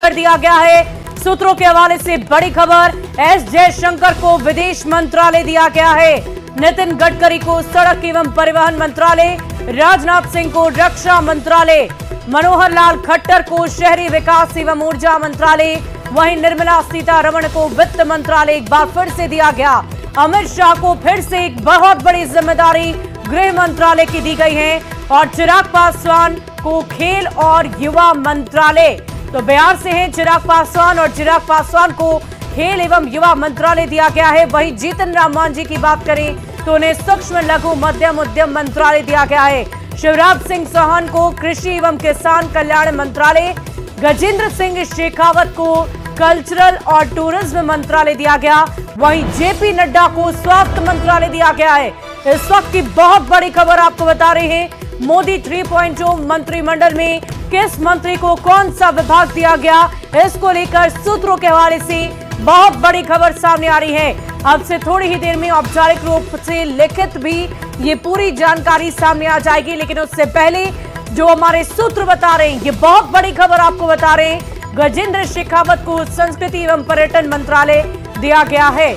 कर दिया गया है। सूत्रों के हवाले से बड़ी खबर, एस जयशंकर को विदेश मंत्रालय दिया गया है, नितिन गडकरी को सड़क एवं परिवहन मंत्रालय, राजनाथ सिंह को रक्षा मंत्रालय, मनोहर लाल खट्टर को शहरी विकास एवं ऊर्जा मंत्रालय, वहीं निर्मला सीतारमण को वित्त मंत्रालय एक बार फिर से दिया गया। अमित शाह को फिर से एक बहुत बड़ी जिम्मेदारी गृह मंत्रालय की दी गई है और चिराग पासवान को खेल और युवा मंत्रालय। तो बिहार से हैं चिराग पासवान और चिराग पासवान को खेल एवं युवा मंत्रालय दिया गया है। वहीं जीतन राम मांझी की बात करें तो उन्हें सूक्ष्म लघु मध्यम उद्यम मंत्रालय दिया गया है। शिवराज सिंह चौहान को कृषि एवं किसान कल्याण मंत्रालय, गजेंद्र सिंह शेखावत को कल्चरल और टूरिज्म मंत्रालय दिया गया। वहीं जेपी नड्डा को स्वास्थ्य मंत्रालय दिया गया है। इस वक्त की बहुत बड़ी खबर आपको बता रहे हैं, मोदी 3.0 मंत्रिमंडल में किस मंत्री को कौन सा विभाग दिया गया, इसको लेकर सूत्रों के हवाले से बहुत बड़ी खबर सामने आ रही है। अब से थोड़ी ही देर में औपचारिक रूप से लिखित भी ये पूरी जानकारी सामने आ जाएगी, लेकिन उससे पहले जो हमारे सूत्र बता रहे हैं, ये बहुत बड़ी खबर आपको बता रहे हैं, गजेंद्र शेखावत को संस्कृति एवं पर्यटन मंत्रालय दिया गया है।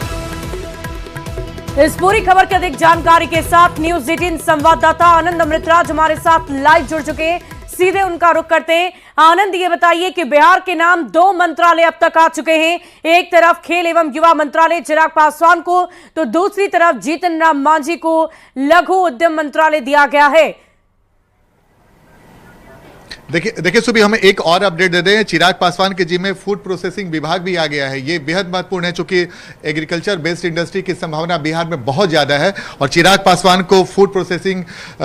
इस पूरी खबर की अधिक जानकारी के साथ न्यूज 18 संवाददाता आनंद अमृतराज हमारे साथ लाइव जुड़ चुके हैं, सीधे उनका रुख करते हैं। आनंद, ये बताइए कि बिहार के नाम 2 मंत्रालय अब तक आ चुके हैं, एक तरफ खेल एवं युवा मंत्रालय चिराग पासवान को, तो दूसरी तरफ जीतन राम मांझी को लघु उद्यम मंत्रालय दिया गया है। देखिए सुबह हमें एक और अपडेट दे दें, चिराग पासवान के जिम्मे फूड प्रोसेसिंग विभाग भी आ गया है। ये बेहद महत्वपूर्ण है चूंकि एग्रीकल्चर बेस्ड इंडस्ट्री की संभावना बिहार में बहुत ज्यादा है और चिराग पासवान को फूड प्रोसेसिंग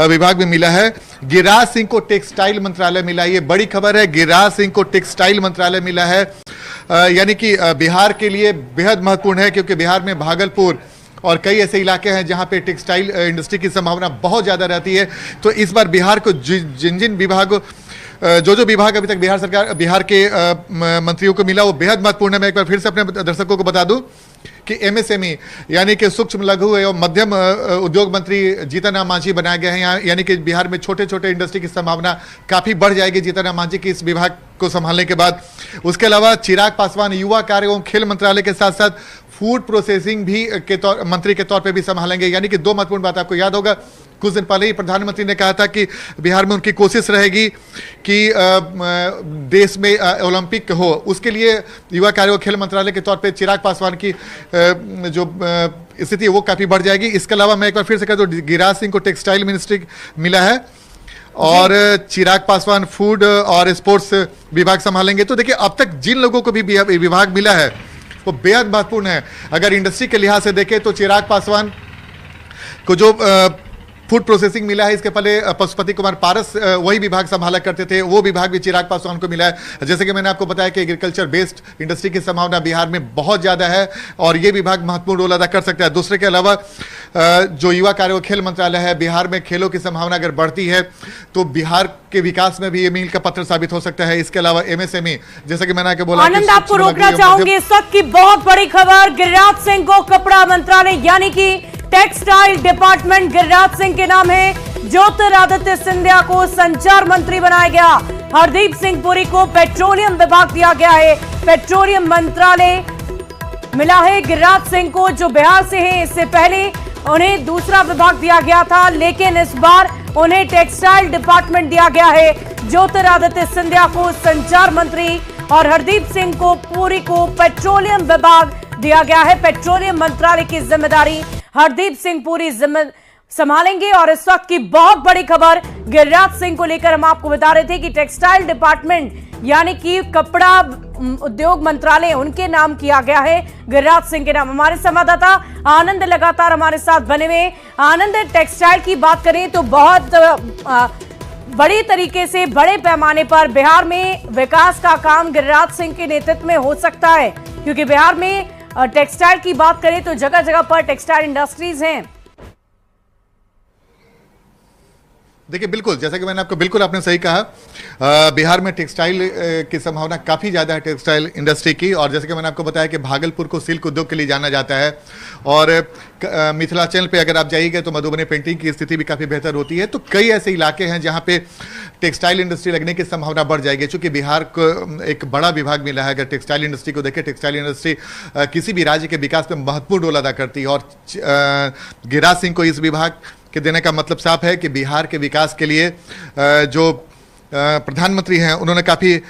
विभाग भी मिला है। गिरिराज सिंह को टेक्सटाइल मंत्रालय मिला, ये बड़ी खबर है, गिरिराज सिंह को टेक्सटाइल मंत्रालय मिला है, यानी कि बिहार के लिए बेहद महत्वपूर्ण है क्योंकि बिहार में भागलपुर और कई ऐसे इलाके हैं जहां पे टेक्सटाइल इंडस्ट्री की संभावना बहुत ज्यादा रहती है। तो इस बार बिहार को जिन विभाग जो विभाग अभी तक बिहार के मंत्रियों को मिला वो बेहद महत्वपूर्ण है। मैं एक बार फिर से अपने दर्शकों को बता दूं कि एमएसएमई यानी कि सूक्ष्म लघु एवं मध्यम उद्योग मंत्री जीतन राम मांझी बनाए गए हैं यहाँ, यानी कि बिहार में छोटे छोटे इंडस्ट्री की संभावना काफी बढ़ जाएगी जीतन राम मांझी की इस विभाग को संभालने के बाद। उसके अलावा चिराग पासवान युवा कार्य एवं खेल मंत्रालय के साथ साथ फूड प्रोसेसिंग भी मंत्री के तौर पर भी संभालेंगे, यानी कि 2 महत्वपूर्ण बात। आपको याद होगा कुछ दिन पहले ही प्रधानमंत्री ने कहा था कि बिहार में उनकी कोशिश रहेगी कि देश में ओलंपिक हो, उसके लिए युवा कार्य और खेल मंत्रालय के तौर पे चिराग पासवान की जो स्थिति है वो काफी बढ़ जाएगी। इसके अलावा मैं एक बार फिर से कह दूं, गिरिराज सिंह को टेक्सटाइल मिनिस्ट्री मिला है और चिराग पासवान फूड और स्पोर्ट्स विभाग संभालेंगे। तो देखिए अब तक जिन लोगों को भी विभाग मिला है वो बेहद महत्वपूर्ण है। अगर इंडस्ट्री के लिहाज से देखें तो चिराग पासवान को जो फूड प्रोसेसिंग मिला है, इसके पहले पशुपति कुमार पारस वही विभाग संभाला करते थे, वो विभाग भी चिराग पासवान को मिला है। जैसे कि मैंने आपको बताया कि एग्रीकल्चर बेस्ड इंडस्ट्री की संभावना बिहार में बहुत ज्यादा है और ये विभाग महत्वपूर्ण रोल अदा कर सकता है। दूसरे के अलावा जो युवा कार्य और खेल मंत्रालय है, बिहार में खेलों की संभावना अगर बढ़ती है तो बिहार के विकास में भी ये मील का पत्थर साबित हो सकता है। इसके अलावा एमएसएमई, जैसे कि मैंने आपको बोला, आनंद आपको रोकना चाहूंगी, इस वक्त की बहुत बड़ी खबर, गिरिराज सिंह को कपड़ा मंत्रालय यानी कि टेक्सटाइल डिपार्टमेंट गिरिराज सिंह के नाम है। ज्योतिरादित्य सिंधिया को संचार मंत्री बनाया गया। हरदीप सिंह पुरी को पेट्रोलियम विभाग दिया गया है, पेट्रोलियम मंत्रालय मिला है गिरिराज सिंह को जो बिहार से हैं। इससे पहले उन्हें दूसरा विभाग दिया गया था, लेकिन इस बार उन्हें टेक्सटाइल डिपार्टमेंट दिया गया है। ज्योतिरादित्य सिंधिया को संचार मंत्री और हरदीप सिंह को पुरी को पेट्रोलियम विभाग दिया गया है। पेट्रोलियम मंत्रालय की जिम्मेदारी हरदीप सिंह पुरी संभालेंगे। और इस वक्त की बहुत बड़ी खबर गिरिराज सिंह को लेकर हम आपको बता रहे थे कि टेक्सटाइल डिपार्टमेंट यानी कि कपड़ा उद्योग मंत्रालय उनके नाम किया गया है, गिरिराज सिंह के नाम। हमारे संवाददाता आनंद लगातार हमारे साथ बने हुए। आनंद, टेक्सटाइल की बात करें तो बहुत बड़ी तरीके से बड़े पैमाने पर बिहार में विकास का काम गिरिराज सिंह के नेतृत्व में हो सकता है, क्योंकि बिहार में टेक्सटाइल की बात करें तो जगह जगह पर टेक्सटाइल इंडस्ट्रीज हैं। देखिए बिल्कुल, जैसा कि मैंने आपको बिल्कुल आपने सही कहा, बिहार में टेक्सटाइल की संभावना काफ़ी ज़्यादा है, टेक्सटाइल इंडस्ट्री की। और जैसे कि मैंने आपको बताया कि भागलपुर को सिल्क उद्योग के लिए जाना जाता है, और मिथिलांचल पे अगर आप जाइएगा तो मधुबनी पेंटिंग की स्थिति भी काफ़ी बेहतर होती है। तो कई ऐसे इलाके हैं जहाँ पे टेक्सटाइल इंडस्ट्री लगने की संभावना बढ़ जाएगी, चूंकि बिहार को एक बड़ा विभाग मिला है। अगर टेक्सटाइल इंडस्ट्री को देखें, टेक्सटाइल इंडस्ट्री किसी भी राज्य के विकास में महत्वपूर्ण रोल अदा करती है, और गिरिराज सिंह को इस विभाग के देने का मतलब साफ है कि बिहार के विकास के लिए जो प्रधानमंत्री हैं उन्होंने काफ़ी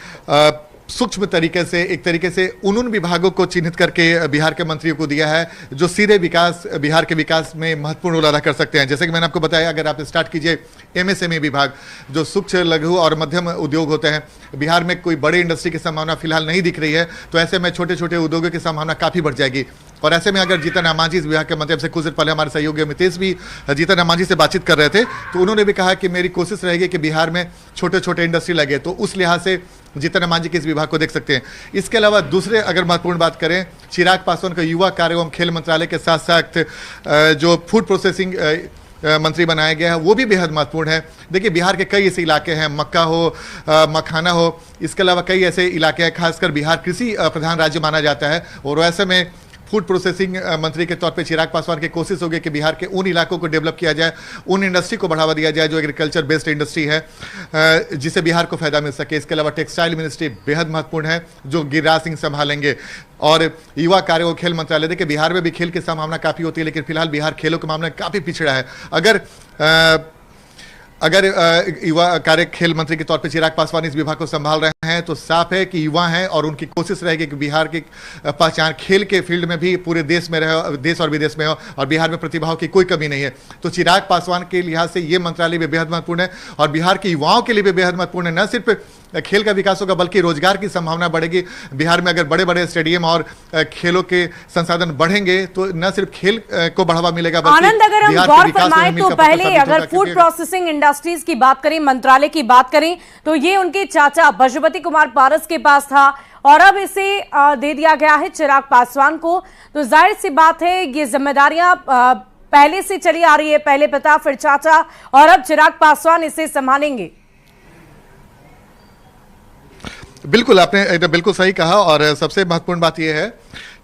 सूक्ष्म तरीके से, एक तरीके से उन विभागों को चिन्हित करके बिहार के मंत्रियों को दिया है जो सीधे बिहार के विकास में महत्वपूर्ण रोल अदा कर सकते हैं। जैसे कि मैंने आपको बताया, अगर आप स्टार्ट कीजिए एमएसएमई विभाग, जो सूक्ष्म, लघु और मध्यम उद्योग होते हैं, बिहार में कोई बड़े इंडस्ट्री की संभावना फिलहाल नहीं दिख रही है, तो ऐसे में छोटे छोटे उद्योगों की संभावना काफ़ी बढ़ जाएगी। और ऐसे में अगर जीतन राम मांझी इस विभाग के माध्यम से, कुछ देर पहले हमारे सहयोगी अमितेश भी जीतन राम मांझी से बातचीत कर रहे थे, तो उन्होंने भी कहा कि मेरी कोशिश रहेगी कि बिहार में छोटे छोटे इंडस्ट्री लगे, तो उस लिहाज से जीतन राम मांझी के इस विभाग को देख सकते हैं। इसके अलावा दूसरे अगर महत्वपूर्ण बात करें, चिराग पासवान को युवा कार्य एवं खेल मंत्रालय के साथ साथ जो फूड प्रोसेसिंग मंत्री बनाया गया है वो भी बेहद महत्वपूर्ण है। देखिए बिहार के कई ऐसे इलाके हैं, मक्का हो, मखाना हो, इसके अलावा कई ऐसे इलाके हैं, खासकर बिहार कृषि प्रधान राज्य माना जाता है, और ऐसे में फूड प्रोसेसिंग मंत्री के तौर पे चिराग पासवान की कोशिश होगी कि बिहार के उन इलाकों को डेवलप किया जाए, उन इंडस्ट्री को बढ़ावा दिया जाए जो एग्रीकल्चर बेस्ड इंडस्ट्री है, जिससे बिहार को फायदा मिल सके। इसके अलावा टेक्सटाइल मिनिस्ट्री बेहद महत्वपूर्ण है जो गिरिराज सिंह संभालेंगे, और युवा कार्य और खेल मंत्रालय। देखिए बिहार में भी खेल की संभावना काफ़ी होती है, लेकिन फिलहाल बिहार खेलों के मामले में काफ़ी पिछड़ा है। अगर युवा कार्य खेल मंत्री के तौर पे चिराग पासवान इस विभाग को संभाल रहे हैं, तो साफ है कि युवा हैं और उनकी कोशिश रहेगी कि बिहार की पहचान खेल के फील्ड में भी पूरे देश में रहे, देश और विदेश में हो, और बिहार में प्रतिभाओं की कोई कमी नहीं है। तो चिराग पासवान के लिहाज से ये मंत्रालय भी बेहद महत्वपूर्ण है, और बिहार के युवाओं के लिए भी बेहद महत्वपूर्ण है। न सिर्फ खेल का विकास होगा बल्कि रोजगार की संभावना बढ़ेगी। बिहार में अगर बड़े बड़े स्टेडियम और खेलों के संसाधन बढ़ेंगे तो न सिर्फ खेल को बढ़ावा मिलेगा, आनंद, अगर हम गौर फरमाएं तो पहले अगर फूड प्रोसेसिंग इंडस्ट्रीज की बात करें, मंत्रालय की बात करें, तो ये उनके चाचा पशुपति कुमार पारस के पास था, और अब इसे दे दिया गया है चिराग पासवान को। तो जाहिर सी बात है ये जिम्मेदारियां पहले से चली आ रही है, पहले पिता फिर चाचा, और अब चिराग पासवान इसे संभालेंगे। बिल्कुल, आपने बिल्कुल सही कहा, और सबसे महत्वपूर्ण बात यह है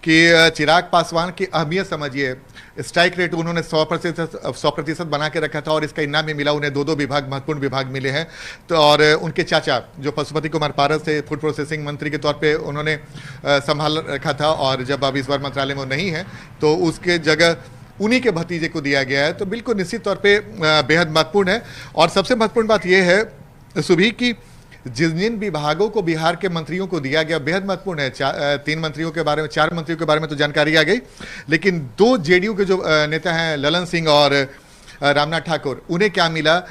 कि चिराग पासवान की अहमियत समझिए। स्ट्राइक रेट उन्होंने 100% बना के रखा था, और इसका इनाम भी मिला उन्हें। दो विभाग, महत्वपूर्ण विभाग मिले हैं। तो और उनके चाचा जो पशुपति कुमार पारस थे, फूड प्रोसेसिंग मंत्री के तौर पे उन्होंने संभाल रखा था, और जब अब इस बार मंत्रालय में वो नहीं है तो उसके जगह उन्हीं के भतीजे को दिया गया है। तो बिल्कुल निश्चित तौर पर बेहद महत्वपूर्ण है। और सबसे महत्वपूर्ण बात यह है सुभी की जिन विभागों को बिहार के मंत्रियों को दिया गया बेहद महत्वपूर्ण है। 4 मंत्रियों के बारे में तो जानकारी आ गई, लेकिन 2 जेडीयू के जो नेता हैं, ललन सिंह और रामनाथ ठाकुर, उन्हें क्या मिला।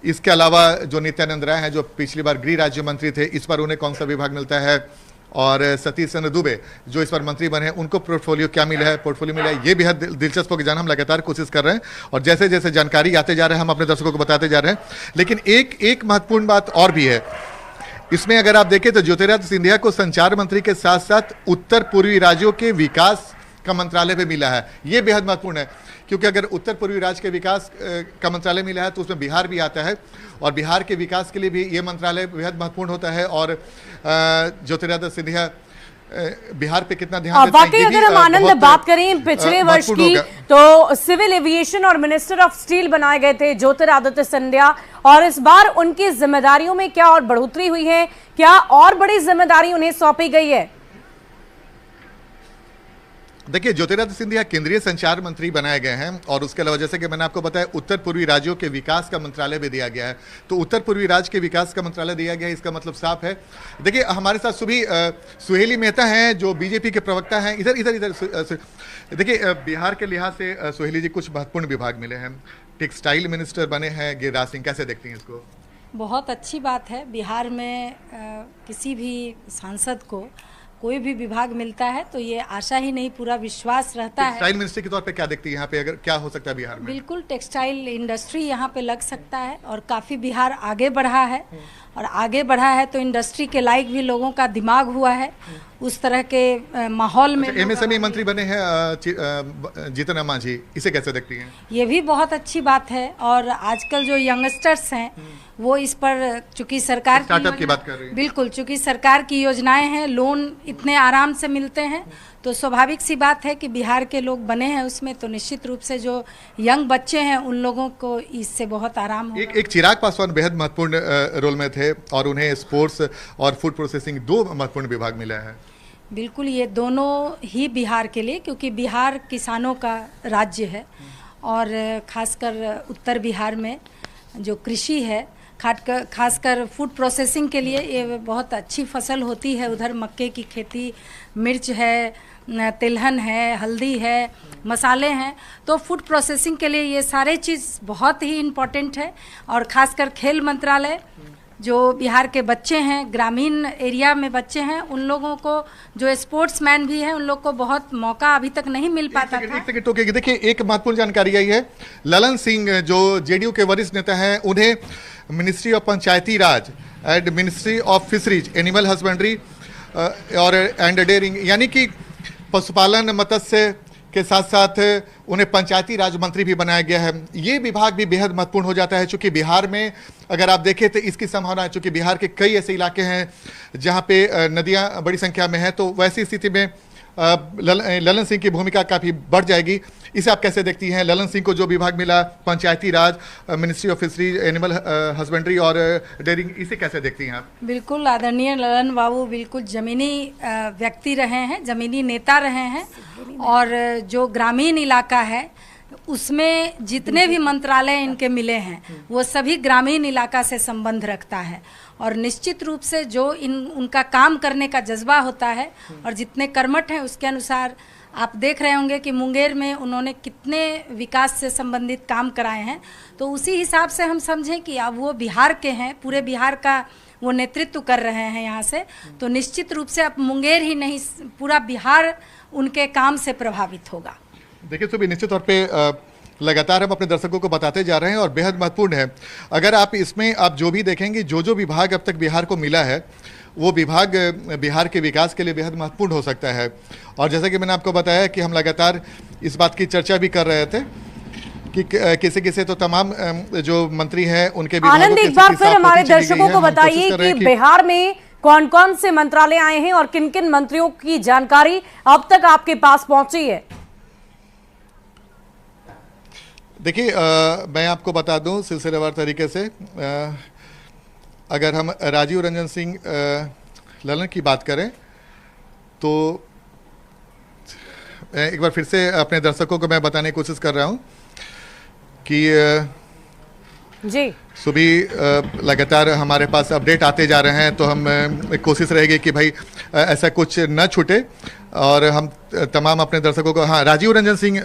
इसके अलावा जो नित्यानंद राय हैं जो पिछली बार गृह राज्य मंत्री थे, इस बार उन्हें कौन सा विभाग मिलता है, और सतीश चंद्र दुबे जो इस बार मंत्री बने हैं, उनको पोर्टफोलियो क्या मिला है, ये बेहद दिलचस्प हो कि जान हम लगातार कोशिश कर रहे हैं, और जैसे जैसे जानकारी आते जा रहे हैं हम अपने दर्शकों को बताते जा रहे हैं। लेकिन एक महत्वपूर्ण बात और भी है इसमें, अगर आप देखें तो ज्योतिरादित्य सिंधिया को संचार मंत्री के साथ साथ उत्तर पूर्वी राज्यों के विकास का मंत्रालय भी मिला है। ये बेहद महत्वपूर्ण है, क्योंकि अगर उत्तर पूर्वी राज्य के विकास का मंत्रालय मिला है तो उसमें बिहार भी आता है, और बिहार के विकास के लिए भी ये मंत्रालय बेहद महत्वपूर्ण होता है। और ज्योतिरादित्य सिंधिया बिहार पे कितना ध्यान देते हैं। वाकई अगर हम आनंद बात करें पिछले वर्ष की, तो सिविल एविएशन और मिनिस्टर ऑफ स्टील बनाए गए थे ज्योतिरादित्य सिंधिया, और इस बार उनकी जिम्मेदारियों में क्या और बढ़ोतरी हुई है, क्या और बड़ी जिम्मेदारी उन्हें सौंपी गई है? देखिए, ज्योतिरादित्य सिंधिया केंद्रीय संचार मंत्री बनाए गए हैं, और उसके अलावा जैसे कि मैंने आपको बताया उत्तर पूर्वी राज्यों के विकास का मंत्रालय भी दिया गया है। तो उत्तर पूर्वी राज्य के विकास का मंत्रालय दिया गया है, इसका मतलब साफ है। देखिए, हमारे साथ सुहेली मेहता हैं जो बीजेपी के प्रवक्ता हैं। इधर देखिए, बिहार के लिहाज से सुहेली जी कुछ महत्वपूर्ण विभाग मिले हैं। टेक्सटाइल मिनिस्टर बने हैं गिरिराज सिंह, कैसे देखती हैं इसको? बहुत अच्छी बात है। बिहार में किसी भी सांसद को कोई भी विभाग मिलता है तो ये आशा ही नहीं, पूरा विश्वास रहता है। टेक्सटाइल मिनिस्ट्री के तौर पे क्या देखती है यहाँ पे, अगर क्या हो सकता है बिहार में? बिल्कुल टेक्सटाइल इंडस्ट्री यहाँ पे लग सकता है, और काफ़ी बिहार आगे बढ़ा है। और आगे बढ़ा है, तो इंडस्ट्री के लायक भी लोगों का दिमाग हुआ है। उस तरह के माहौल में एमएसएमई मंत्री बने हैं जीतन राम मांझी, इसे कैसे देखती हैं? ये भी बहुत अच्छी बात है। और आजकल जो यंगस्टर्स हैं वो इस पर, चूंकि सरकार स्टार्टअप की बात कर रही हैं, बिल्कुल, चूंकि सरकार की योजनाएं हैं, लोन इतने आराम से मिलते हैं, तो स्वाभाविक सी बात है कि बिहार के लोग बने हैं उसमें, तो निश्चित रूप से जो यंग बच्चे हैं उन लोगों को इससे बहुत आराम होगा। एक चिराग पासवान बेहद महत्वपूर्ण रोल में थे और उन्हें स्पोर्ट्स और फूड प्रोसेसिंग 2 महत्वपूर्ण विभाग मिला है। बिल्कुल, ये दोनों ही बिहार के लिए, क्योंकि बिहार किसानों का राज्य है और खासकर उत्तर बिहार में जो कृषि है, खासकर फूड प्रोसेसिंग के लिए ये बहुत अच्छी फसल होती है। उधर मक्के की खेती, मिर्च है, तिलहन है, हल्दी है, मसाले हैं, तो फूड प्रोसेसिंग के लिए ये सारे चीज़ बहुत ही इम्पोर्टेंट है। और ख़ासकर खेल मंत्रालय, जो बिहार के बच्चे हैं, ग्रामीण एरिया में बच्चे हैं, उन लोगों को, जो स्पोर्ट्समैन भी हैं, उन लोग को बहुत मौका अभी तक नहीं मिल पाता था। देखिए, एक महत्वपूर्ण जानकारी आई है, ललन सिंह जो जेडीयू के वरिष्ठ नेता हैं, उन्हें ministry of Panchayati Raj and ministry of fisheries, animal husbandry और एंड डेयरिंग, यानी कि पशुपालन, मत्स्य के साथ साथ उन्हें पंचायती राज मंत्री भी बनाया गया है। ये विभाग भी बेहद महत्वपूर्ण हो जाता है, चूंकि बिहार में अगर आप देखें तो इसकी संभावना है, चूंकि बिहार के कई ऐसे इलाके हैं जहां पे नदियां बड़ी संख्या में हैं, तो वैसी स्थिति में ललन सिंह की भूमिका काफ़ी बढ़ जाएगी। इसे आप कैसे देखती हैं? ललन सिंह को जो विभाग मिला, Panchayati Raj, ministry of fisheries, animal husbandry और डेयरिंग, इसे कैसे देखती हैं आप? बिल्कुल, आदरणीय ललन बाबू बिल्कुल ज़मीनी व्यक्ति रहे हैं, ज़मीनी नेता रहे हैं, और जो ग्रामीण इलाका है उसमें जितने भी मंत्रालय इनके मिले हैं वो सभी ग्रामीण इलाका से संबंध रखता है। और निश्चित रूप से जो उनका काम करने का जज्बा होता है और जितने कर्मठ हैं, उसके अनुसार आप देख रहे होंगे कि मुंगेर में उन्होंने कितने विकास से संबंधित काम कराए हैं। तो उसी हिसाब से हम समझें कि अब वो बिहार के हैं, पूरे बिहार का वो नेतृत्व कर रहे हैं यहाँ से, तो निश्चित रूप से अब मुंगेर ही नहीं, पूरा बिहार उनके काम से प्रभावित होगा। देखिए, तो भी निश्चित तौर पे लगातार हम अपने दर्शकों को बताते जा रहे हैं और बेहद महत्वपूर्ण है। अगर आप इसमें आप जो भी देखेंगे, जो विभाग अब तक बिहार को मिला है, वो विभाग बिहार के विकास के लिए बेहद महत्वपूर्ण हो सकता है। और जैसा कि मैंने आपको बताया कि हम लगातार इस बात की चर्चा भी कर रहे थे कि किसी किसी तो तमाम जो मंत्री हैं उनके आनंद, एक बार फिर हमारे दर्शकों को बताइए कि बिहार में कौन कौन से मंत्रालय आए हैं और किन किन मंत्रियों की जानकारी अब तक आपके पास पहुंची है। देखिए, मैं आपको बता दूं सिलसिलेवार तरीके से, अगर हम राजीव रंजन सिंह ललन की बात करें तो एक बार फिर से अपने दर्शकों को मैं बताने की कोशिश कर रहा हूं कि जी सुबह लगातार हमारे पास अपडेट आते जा रहे हैं, तो हम कोशिश रहेगी कि भाई ऐसा कुछ न छूटे और हम तमाम अपने दर्शकों को, हाँ, राजीव रंजन सिंह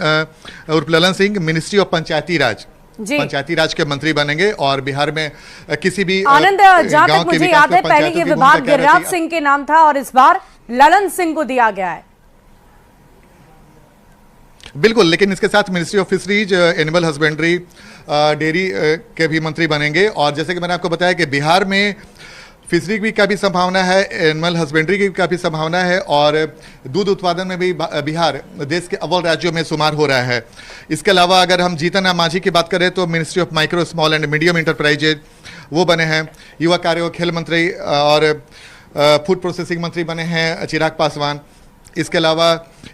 उर्फ ललन सिंह मिनिस्ट्री ऑफ पंचायती राज के मंत्री बनेंगे और बिहार में किसी भी आनंद, जहां तक मुझे याद है पहले ये विभाग गिरिराज सिंह के नाम था और इस बार ललन सिंह को दिया गया है। बिल्कुल, लेकिन इसके साथ ministry of fisheries, animal husbandry, dairy के भी मंत्री बनेंगे। और जैसे कि मैंने आपको बताया कि बिहार में फिशरी की काफ़ी संभावना है, एनिमल हस्बेंड्री की काफ़ी संभावना है और दूध उत्पादन में भी बिहार देश के अव्वल राज्यों में शुमार हो रहा है। इसके अलावा अगर हम जीतन राम मांझी की बात करें तो ministry of micro, small and medium enterprises वो बने हैं। युवा कार्य और खेल मंत्री और फूड प्रोसेसिंग मंत्री बने हैं चिराग पासवान। इसके अलावा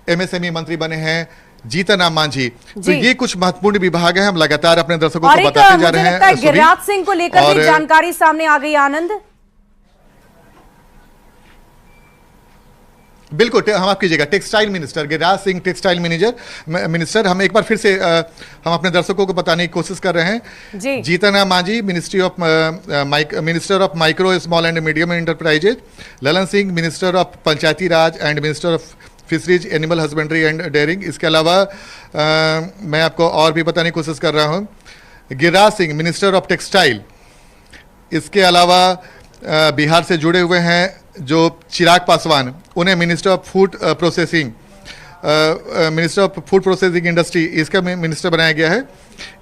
एमएसएमई मंत्री बने हैं जीतन राम मांझी। तो ये कुछ महत्वपूर्ण विभाग है, हम लगातार अपने दर्शकों को बताते जा रहे हैं। गिरिराज सिंह को लेकर भी जानकारी सामने आ गई। आनंद, बिल्कुल, हम आपकी जगह textile minister Giriraj Singh, textile minister, हम एक बार फिर से हम अपने दर्शकों को बताने की कोशिश कर रहे हैं। Jitan Ram Manjhi minister of micro, small and medium enterprises, Lalan Singh minister of Panchayati Raj and minister of fisheries, animal husbandry and dairying. इसके अलावा मैं आपको और भी बताने की कोशिश कर रहा हूँ, Giriraj Singh minister of textile. इसके अलावा बिहार से जुड़े हुए हैं जो चिराग पासवान, उन्हें minister of food processing minister of food processing industry, इसका मिनिस्टर बनाया गया है।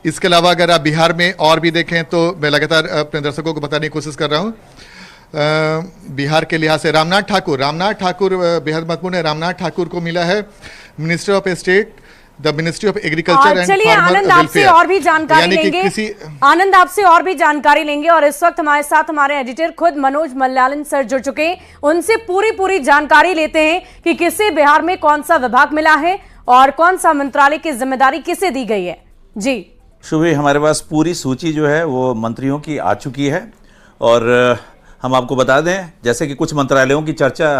इसके अलावा अगर आप बिहार में और भी देखें तो मैं लगातार अपने दर्शकों को बताने की कोशिश कर रहा हूँ। बिहार के लिहाज से रामनाथ ठाकुर बेहद महत्वपूर्ण है। रामनाथ ठाकुर को मिला है minister of state, the ministry of agriculture and चलिए आनंद आपसे और भी जानकारी लेंगे। आनंद आपसे और भी जानकारी लेंगे और इस वक्त हमारे साथ हमारे एडिटर खुद मनोज मल्यालन सर जुड़ चुके हैं। उनसे पूरी जानकारी लेते हैं कि किसे बिहार में कौन सा विभाग मिला है और कौन सा मंत्रालय की जिम्मेदारी किसे दी गई है। जी शुभी, हमारे पास पूरी सूची जो है वो मंत्रियों की आ चुकी है और हम आपको बता दें, जैसे कि कुछ मंत्रालयों की चर्चा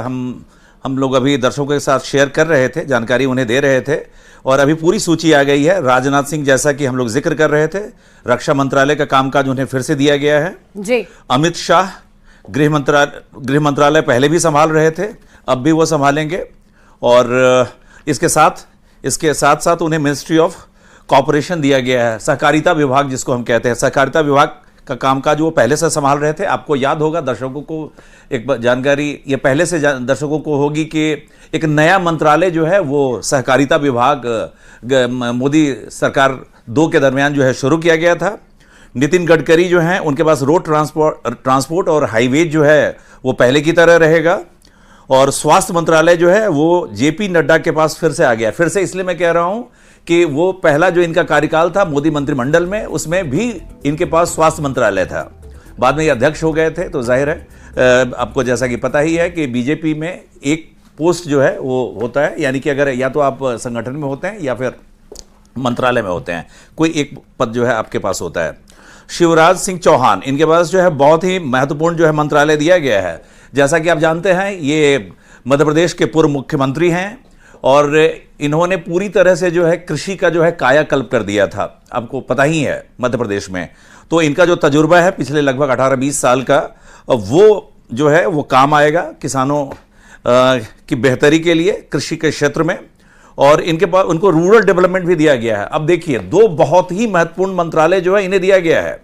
हम लोग अभी दर्शकों के साथ शेयर कर रहे थे, जानकारी उन्हें दे रहे थे और अभी पूरी सूची आ गई है। राजनाथ सिंह जैसा कि हम लोग जिक्र कर रहे थे, रक्षा मंत्रालय का कामकाज उन्हें फिर से दिया गया है जी। अमित शाह गृह मंत्रालय पहले भी संभाल रहे थे, अब भी वो संभालेंगे और इसके साथ उन्हें मिनिस्ट्री ऑफ कॉर्पोरेशन दिया गया है, सहकारिता विभाग जिसको हम कहते हैं। सहकारिता विभाग का कामकाज वो पहले से संभाल रहे थे। आपको याद होगा, दर्शकों को एक जानकारी ये पहले से दर्शकों को होगी कि एक नया मंत्रालय जो है वो सहकारिता विभाग मोदी सरकार 2 के दरमियान जो है शुरू किया गया था। नितिन गडकरी जो हैं उनके पास रोड ट्रांसपोर्ट और हाईवे जो है वो पहले की तरह रहेगा और स्वास्थ्य मंत्रालय जो है वो जेपी नड्डा के पास फिर से आ गया। फिर से इसलिए मैं कह रहा हूं कि वो पहला जो इनका कार्यकाल था मोदी मंत्रिमंडल में, उसमें भी इनके पास स्वास्थ्य मंत्रालय था। बाद में ये अध्यक्ष हो गए थे, तो जाहिर है आपको जैसा कि पता ही है कि बीजेपी में एक पोस्ट जो है वो होता है, यानी कि अगर या तो आप संगठन में होते हैं या फिर मंत्रालय में होते हैं, कोई एक पद जो है आपके पास होता है। शिवराज सिंह चौहान, इनके पास जो है बहुत ही महत्वपूर्ण जो है मंत्रालय दिया गया है। जैसा कि आप जानते हैं ये मध्य प्रदेश के पूर्व मुख्यमंत्री हैं और इन्होंने पूरी तरह से जो है कृषि का जो है कायाकल्प कर दिया था, आपको पता ही है मध्य प्रदेश में। तो इनका जो तजुर्बा है पिछले लगभग 18-20 साल का, वो जो है वो काम आएगा किसानों की बेहतरी के लिए कृषि के क्षेत्र में। और इनके पास उनको रूरल डेवलपमेंट भी दिया गया है। अब देखिए 2 बहुत ही महत्वपूर्ण मंत्रालय जो है इन्हें दिया गया है।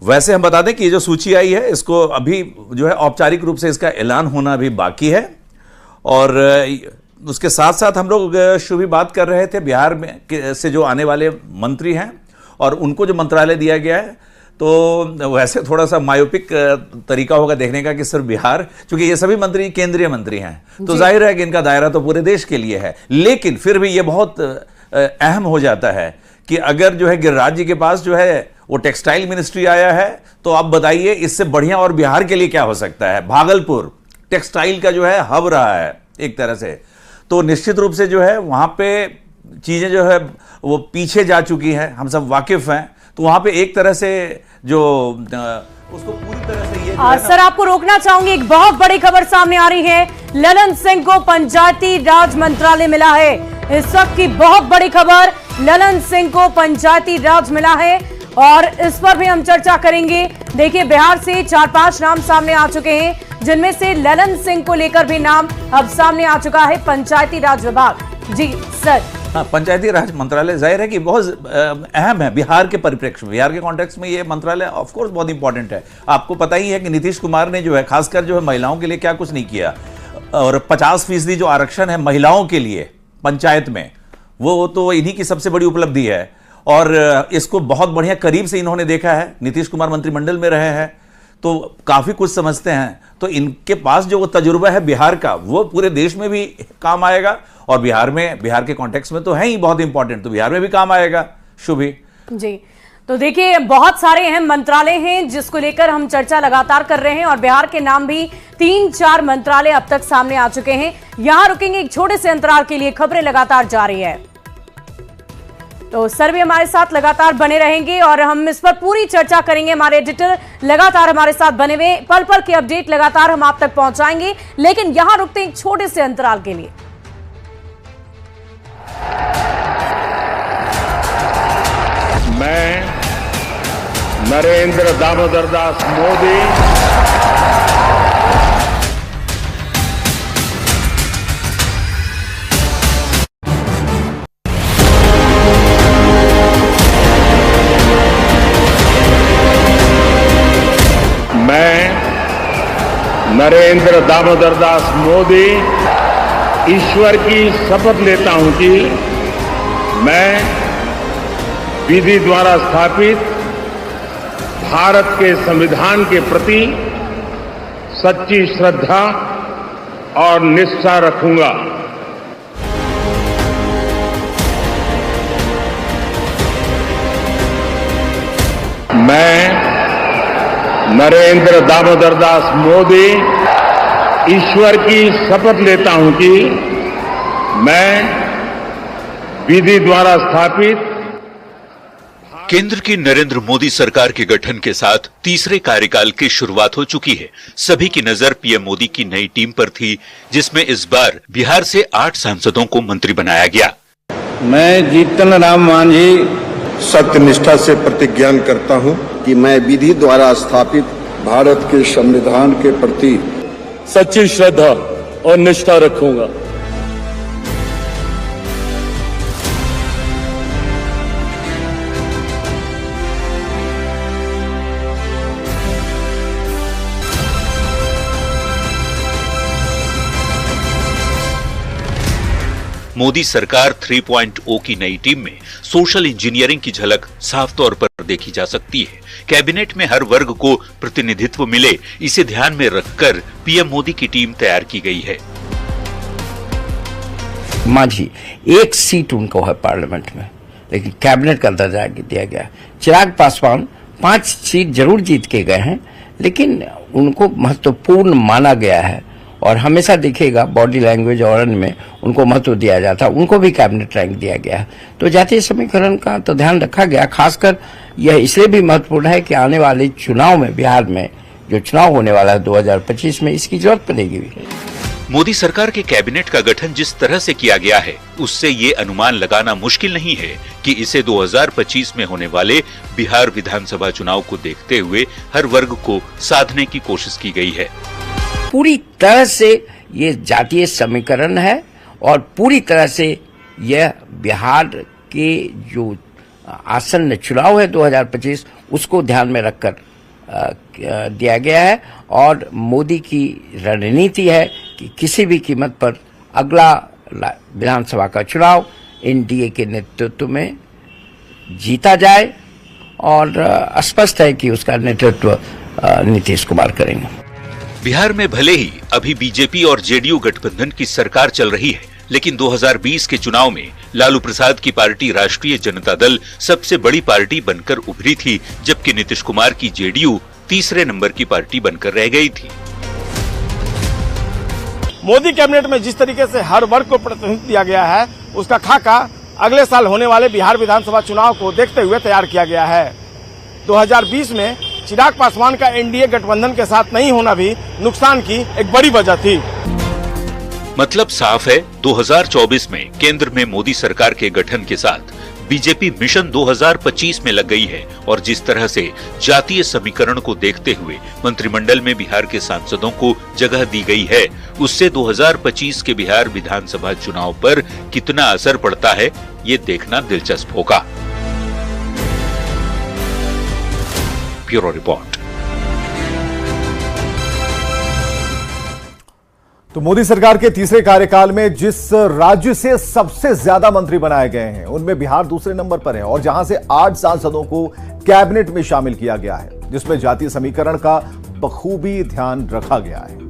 वैसे हम बता दें कि ये जो सूची आई है इसको अभी जो है औपचारिक रूप से इसका ऐलान होना अभी बाकी है और उसके साथ साथ हम लोग शुभी बात कर रहे थे बिहार में से जो आने वाले मंत्री हैं और उनको जो मंत्रालय दिया गया है। तो वैसे थोड़ा सा मायोपिक तरीका होगा देखने का कि सिर्फ बिहार, क्योंकि ये सभी मंत्री केंद्रीय मंत्री हैं तो जाहिर है कि इनका दायरा तो पूरे देश के लिए है। लेकिन फिर भी ये बहुत अहम हो जाता है कि अगर जो है गिरिराज जी के पास जो है वो टेक्सटाइल मिनिस्ट्री आया है, तो आप बताइए इससे बढ़िया और बिहार के लिए क्या हो सकता है। भागलपुर टेक्सटाइल का जो है हब रहा है एक तरह से, तो निश्चित रूप से जो है वहां पे चीजें जो है वो पीछे जा चुकी हैं, हम सब वाकिफ हैं। तो वहां पे एक तरह से जो उसको पूरी तरह से ये सर आपको रोकना चाहूंगी, एक बहुत बड़ी खबर सामने आ रही है। ललन सिंह को पंचायती राज मंत्रालय मिला है। इस वक्त की बहुत बड़ी खबर, ललन सिंह को पंचायती राज मिला है और इस पर भी हम चर्चा करेंगे। देखिए बिहार से 4-5 नाम सामने आ चुके हैं, जिनमें से ललन सिंह को लेकर भी नाम अब सामने आ चुका है, पंचायती राज विभाग। जी सर। हाँ, पंचायती राज मंत्रालय जाहिर है कि बहुत अहम है बिहार के परिप्रेक्ष्य में, बिहार के कॉन्टेक्स्ट में ये मंत्रालय ऑफ कोर्स बहुत इंपॉर्टेंट है। आपको पता ही है कि नीतीश कुमार ने जो है खासकर जो है महिलाओं के लिए क्या कुछ नहीं किया और 50% जो आरक्षण है महिलाओं के लिए पंचायत में, वो तो इन्हीं की सबसे बड़ी उपलब्धि है और इसको बहुत बढ़िया करीब से इन्होंने देखा है। नीतीश कुमार मंत्रिमंडल में रहे हैं तो काफी कुछ समझते हैं, तो इनके पास जो वो तजुर्बा है बिहार का वो पूरे देश में भी काम आएगा और बिहार के कॉन्टेक्स्ट में तो है ही बहुत इंपॉर्टेंट, तो बिहार में भी काम आएगा। शुभी जी, तो देखिए बहुत सारे अहम मंत्रालय हैं जिसको लेकर हम चर्चा लगातार कर रहे हैं और बिहार के नाम भी 3-4 मंत्रालय अब तक सामने आ चुके हैं। यहां रुकेंगे एक छोटे से अंतराल के लिए, खबरें लगातार जारी है तो सर भी हमारे साथ लगातार बने रहेंगे और हम इस पर पूरी चर्चा करेंगे। हमारे एडिटर लगातार हमारे साथ बने हुए, पल पल के अपडेट लगातार हम आप तक पहुंचाएंगे, लेकिन यहां रुकते हैं एक छोटे से अंतराल के लिए। मैं नरेंद्र दामोदर दास मोदी नरेंद्र दामोदर दास मोदी ईश्वर की शपथ लेता हूं कि मैं विधि द्वारा स्थापित भारत के संविधान के प्रति सच्ची श्रद्धा और निष्ठा रखूंगा। मैं नरेंद्र दामोदर दास मोदी ईश्वर की शपथ लेता हूं कि मैं विधि द्वारा स्थापित केंद्र की नरेंद्र मोदी सरकार के गठन के साथ तीसरे कार्यकाल की शुरुआत हो चुकी है। सभी की नजर पीएम मोदी की नई टीम पर थी, जिसमें इस बार बिहार से 8 सांसदों को मंत्री बनाया गया। मैं जीतन राम मांझी सत्यनिष्ठा से प्रतिज्ञान करता हूं कि मैं विधि द्वारा स्थापित भारत के संविधान के प्रति सच्ची श्रद्धा और निष्ठा रखूंगा। मोदी सरकार 3.0 की नई टीम में सोशल इंजीनियरिंग की झलक साफ तौर पर देखी जा सकती है। कैबिनेट में हर वर्ग को प्रतिनिधित्व मिले, इसे ध्यान में रखकर पीएम मोदी की टीम तैयार की गई है। मांझी 1 सीट उनको है पार्लियामेंट में, लेकिन कैबिनेट का दर्जा दिया गया। चिराग पासवान 5 सीट जरूर जीत के गए हैं, लेकिन उनको महत्वपूर्ण माना गया है और हमेशा देखिएगा बॉडी लैंग्वेज और अन्य में उनको महत्व दिया जाता, उनको भी कैबिनेट रैंक दिया गया है। तो जातीय समीकरण का तो ध्यान रखा गया। खासकर यह इसलिए भी महत्वपूर्ण है कि आने वाले चुनाव में, बिहार में जो चुनाव होने वाला है 2025 में, इसकी जरूरत पड़ेगी। मोदी सरकार के कैबिनेट का गठन जिस तरह से किया गया है, उससे ये अनुमान लगाना मुश्किल नहीं है कि इसे 2025 में होने वाले बिहार विधानसभा चुनाव को देखते हुए हर वर्ग को साधने की कोशिश की गई है। पूरी तरह से ये जातीय समीकरण है और पूरी तरह से यह बिहार के जो आसन्न चुनाव है 2025 उसको ध्यान में रखकर दिया गया है। और मोदी की रणनीति है कि किसी भी कीमत पर अगला विधानसभा का चुनाव एनडीए के नेतृत्व में जीता जाए और स्पष्ट है कि उसका नेतृत्व नीतीश कुमार करेंगे। बिहार में भले ही अभी बीजेपी और जेडीयू गठबंधन की सरकार चल रही है, लेकिन 2020 के चुनाव में लालू प्रसाद की पार्टी राष्ट्रीय जनता दल सबसे बड़ी पार्टी बनकर उभरी थी, जबकि नीतीश कुमार की जेडीयू तीसरे नंबर की पार्टी बनकर रह गई थी। मोदी कैबिनेट में जिस तरीके से हर वर्ग को प्रतिनिधित्व दिया गया है, उसका खाका अगले साल होने वाले बिहार विधानसभा चुनाव को देखते हुए तैयार किया गया है। 2020 में चिराग पासवान का एनडीए गठबंधन के साथ नहीं होना भी नुकसान की एक बड़ी वजह थी। मतलब साफ है, 2024 में केंद्र में मोदी सरकार के गठन के साथ बीजेपी मिशन 2025 में लग गई है और जिस तरह से जातीय समीकरण को देखते हुए मंत्रिमंडल में बिहार के सांसदों को जगह दी गई है, उससे 2025 के बिहार विधानसभा चुनाव पर कितना असर पड़ता है, ये देखना दिलचस्प होगा। Bureau report. तो मोदी सरकार के तीसरे कार्यकाल में जिस राज्य से सबसे ज्यादा मंत्री बनाए गए हैं, उनमें बिहार दूसरे नंबर पर है और जहां से 8 सांसदों को कैबिनेट में शामिल किया गया है, जिसमें जातीय समीकरण का बखूबी ध्यान रखा गया है।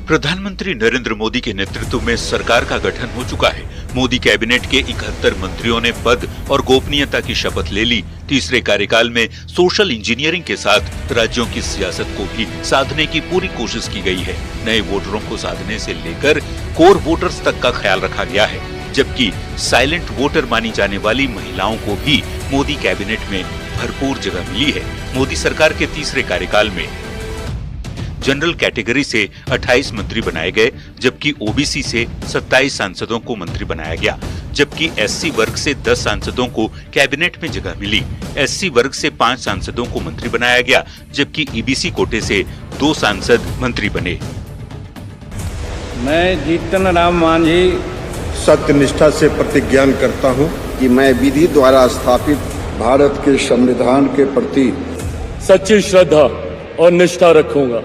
प्रधानमंत्री नरेंद्र मोदी के नेतृत्व में सरकार का गठन हो चुका है। मोदी कैबिनेट के 71 मंत्रियों ने पद और गोपनीयता की शपथ ले ली। तीसरे कार्यकाल में सोशल इंजीनियरिंग के साथ राज्यों की सियासत को भी साधने की पूरी कोशिश की गई है। नए वोटरों को साधने से लेकर कोर वोटर्स तक का ख्याल रखा गया है, जबकि साइलेंट वोटर मानी जाने वाली महिलाओं को भी मोदी कैबिनेट में भरपूर जगह मिली है। मोदी सरकार के तीसरे कार्यकाल में जनरल कैटेगरी से 28 मंत्री बनाए गए, जबकि ओबीसी से 27 सांसदों को मंत्री बनाया गया, जबकि एससी वर्ग से 10 सांसदों को कैबिनेट में जगह मिली। एससी वर्ग से 5 सांसदों को मंत्री बनाया गया, जबकि ईबीसी कोटे से 2 सांसद मंत्री बने। मैं जीतन राम मांझी सत्यनिष्ठा से प्रतिज्ञान करता हूं कि मैं विधि द्वारा स्थापित भारत के संविधान के प्रति सच्ची श्रद्धा और निष्ठा रखूंगा।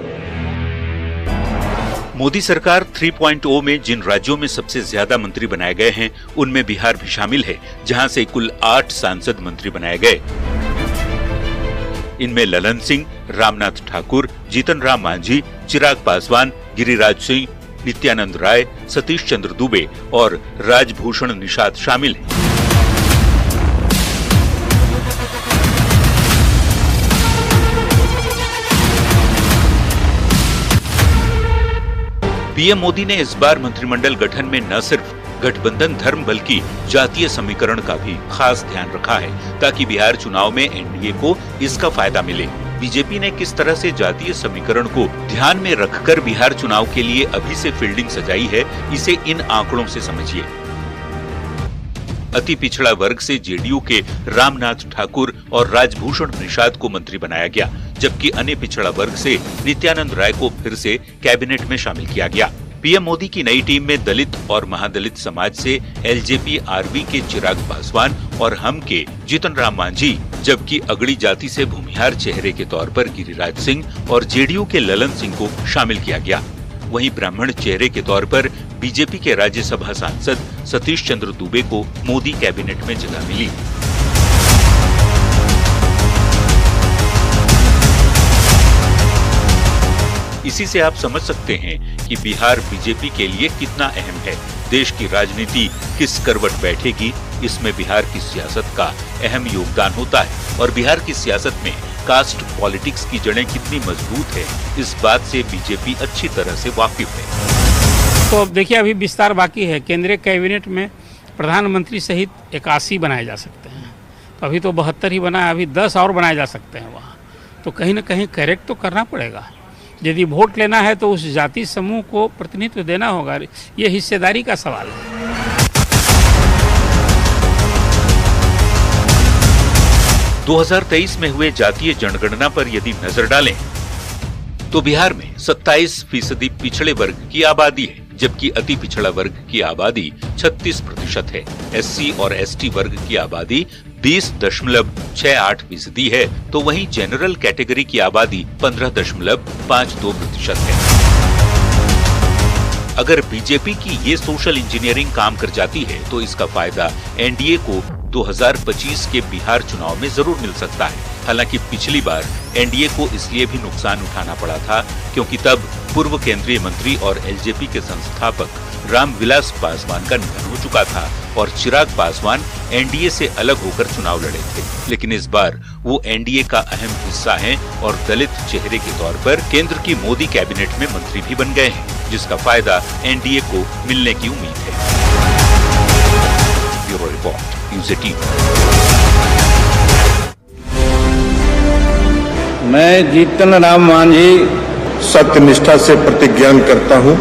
मोदी सरकार 3.0 में जिन राज्यों में सबसे ज्यादा मंत्री बनाए गए हैं उनमें बिहार भी शामिल है, जहां से कुल 8 सांसद मंत्री बनाए गए। इनमें ललन सिंह, रामनाथ ठाकुर, जीतन राम मांझी, चिराग पासवान, गिरिराज सिंह, नित्यानंद राय, सतीश चंद्र दुबे और राजभूषण निषाद शामिल हैं। पीएम मोदी ने इस बार मंत्रिमंडल गठन में न सिर्फ गठबंधन धर्म बल्कि जातीय समीकरण का भी खास ध्यान रखा है, ताकि बिहार चुनाव में एनडीए को इसका फायदा मिले। बीजेपी ने किस तरह से जातीय समीकरण को ध्यान में रखकर बिहार चुनाव के लिए अभी से फील्डिंग सजाई है, इसे इन आंकड़ों से समझिए। अति पिछड़ा वर्ग से जेडीयू के रामनाथ ठाकुर और राजभूषण निषाद को मंत्री बनाया गया, जबकि अन्य पिछड़ा वर्ग से नित्यानंद राय को फिर से कैबिनेट में शामिल किया गया। पीएम मोदी की नई टीम में दलित और महादलित समाज से एलजेपी आरवी के चिराग पासवान और हम के जीतन राम मांझी, जबकि अगड़ी जाति से भूमिहार चेहरे के तौर पर गिरिराज सिंह और जेडीयू के ललन सिंह को शामिल किया गया। वहीं ब्राह्मण चेहरे के तौर पर बीजेपी के राज्यसभा सांसद सतीश चंद्र दुबे को मोदी कैबिनेट में जगह मिली। इसी से आप समझ सकते हैं कि बिहार बीजेपी के लिए कितना अहम है। देश की राजनीति किस करवट बैठेगी, इसमें बिहार की सियासत का अहम योगदान होता है और बिहार की सियासत में कास्ट पॉलिटिक्स की जड़ें कितनी मजबूत है, इस बात से बीजेपी अच्छी तरह से वाकिफ है। तो देखिए, अभी विस्तार बाकी है। केंद्रीय कैबिनेट में प्रधानमंत्री सहित 81 बनाए जा सकते हैं। तो अभी तो 72 ही बना है, अभी 10 और बनाए जा सकते हैं वहाँ। तो कहीं न कहीं करेक्ट तो करना पड़ेगा। यदि वोट लेना है तो उस जाति समूह को प्रतिनिधित्व देना होगा। ये हिस्सेदारी का सवाल है। – 2023 में हुए जातीय जनगणना पर यदि नजर डालें तो बिहार में 27% पिछड़े वर्ग की आबादी है, जबकि अति पिछड़ा वर्ग की आबादी 36% है। एससी और एसटी वर्ग की आबादी 20.68% है, तो वहीं जनरल कैटेगरी की आबादी 15.52% है। अगर बीजेपी की ये सोशल इंजीनियरिंग काम कर जाती है तो इसका फायदा एनडीए को 2025 के बिहार चुनाव में जरूर मिल सकता है। हालांकि पिछली बार एनडीए को इसलिए भी नुकसान उठाना पड़ा था क्योंकि तब पूर्व केंद्रीय मंत्री और एलजेपी के संस्थापक रामविलास पासवान का निधन हो चुका था और चिराग पासवान एनडीए से अलग होकर चुनाव लड़े थे। लेकिन इस बार वो एनडीए का अहम हिस्सा हैं और दलित चेहरे के तौर पर केंद्र की मोदी कैबिनेट में मंत्री भी बन गए हैं, जिसका फायदा एनडीए को मिलने की उम्मीद है। Bureau report, news 18। मैं जीतन राम मांझी सत्य निष्ठा से प्रतिज्ञा करता हूँ